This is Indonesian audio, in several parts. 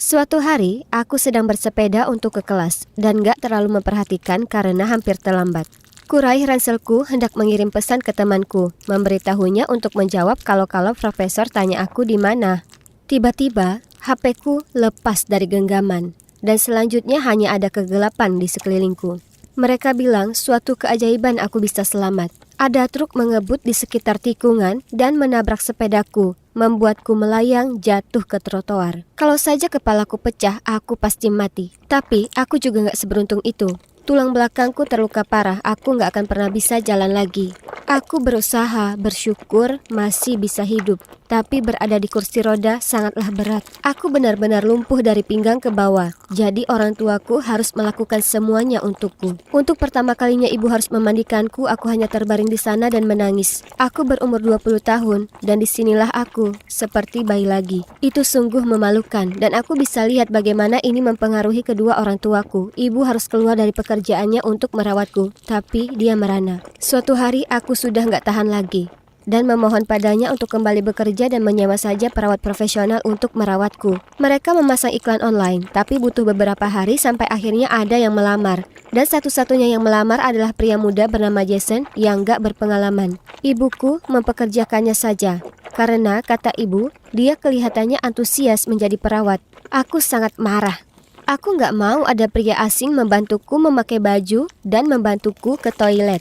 Suatu hari, aku sedang bersepeda untuk ke kelas dan gak terlalu memperhatikan karena hampir terlambat. Kuraih ranselku hendak mengirim pesan ke temanku, memberitahunya untuk menjawab kalau profesor tanya aku di mana. Tiba-tiba, HP-ku lepas dari genggaman dan selanjutnya hanya ada kegelapan di sekelilingku. Mereka bilang suatu keajaiban aku bisa selamat. Ada truk mengebut di sekitar tikungan dan menabrak sepedaku, membuatku melayang jatuh ke trotoar. Kalau saja kepalaku pecah, aku pasti mati. Tapi aku juga gak seberuntung itu. Tulang belakangku terluka parah, aku gak akan pernah bisa jalan lagi. Aku berusaha, bersyukur masih bisa hidup. Tapi berada di kursi roda sangatlah berat. Aku benar-benar lumpuh dari pinggang ke bawah. Jadi orang tuaku harus melakukan semuanya untukku. Untuk pertama kalinya ibu harus memandikanku, aku hanya terbaring di sana dan menangis. Aku berumur 20 tahun dan disinilah aku seperti bayi lagi. Itu sungguh memalukan dan aku bisa lihat bagaimana ini mempengaruhi kedua orang tuaku. Ibu harus keluar dari pekerjaannya untuk merawatku, tapi dia merana. Suatu hari aku sudah gak tahan lagi dan memohon padanya untuk kembali bekerja dan menyewa saja perawat profesional untuk merawatku. Mereka memasang iklan online, tapi butuh beberapa hari sampai akhirnya ada yang melamar. Dan satu-satunya yang melamar adalah pria muda bernama Jason yang gak berpengalaman. Ibuku mempekerjakannya saja, karena kata ibu, dia kelihatannya antusias menjadi perawat. Aku sangat marah. Aku gak mau ada pria asing membantuku memakai baju dan membantuku ke toilet.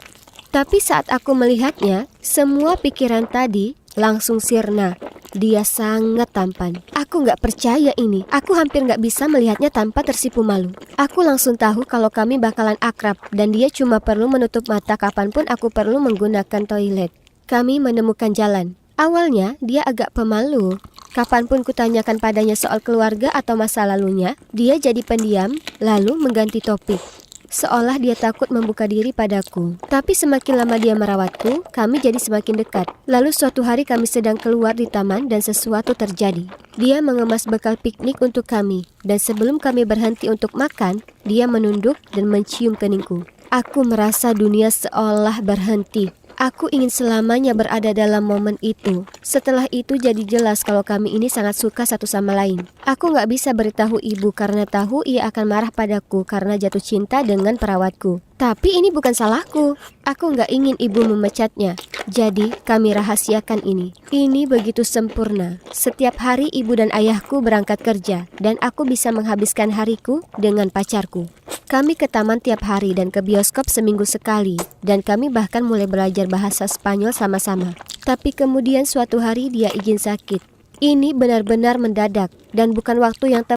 Tapi saat aku melihatnya, semua pikiran tadi langsung sirna. Dia sangat tampan. Aku gak percaya ini. Aku hampir gak bisa melihatnya tanpa tersipu malu. Aku langsung tahu kalau kami bakalan akrab dan dia cuma perlu menutup mata kapanpun aku perlu menggunakan toilet. Kami menemukan jalan. Awalnya dia agak pemalu. Kapanpun kutanyakan padanya soal keluarga atau masa lalunya, dia jadi pendiam lalu mengganti topik. Seolah dia takut membuka diri padaku. Tapi semakin lama dia merawatku, kami jadi semakin dekat. Lalu suatu hari kami sedang keluar di taman dan sesuatu terjadi. Dia mengemas bekal piknik untuk kami. Dan sebelum kami berhenti untuk makan, dia menunduk dan mencium keningku. Aku merasa dunia seolah berhenti. Aku ingin selamanya berada dalam momen itu. Setelah itu jadi jelas kalau kami ini sangat suka satu sama lain. Aku gak bisa beritahu ibu karena tahu ia akan marah padaku karena jatuh cinta dengan perawatku. Tapi ini bukan salahku. Aku gak ingin ibu memecatnya. Jadi kami rahasiakan ini. Ini begitu sempurna. Setiap hari ibu dan ayahku berangkat kerja dan aku bisa menghabiskan hariku dengan pacarku. Kami ke taman tiap hari dan ke bioskop seminggu sekali. Dan kami bahkan mulai belajar bahasa Spanyol sama-sama. Tapi kemudian suatu hari dia izin sakit. Ini benar-benar mendadak dan bukan waktu yang tepat.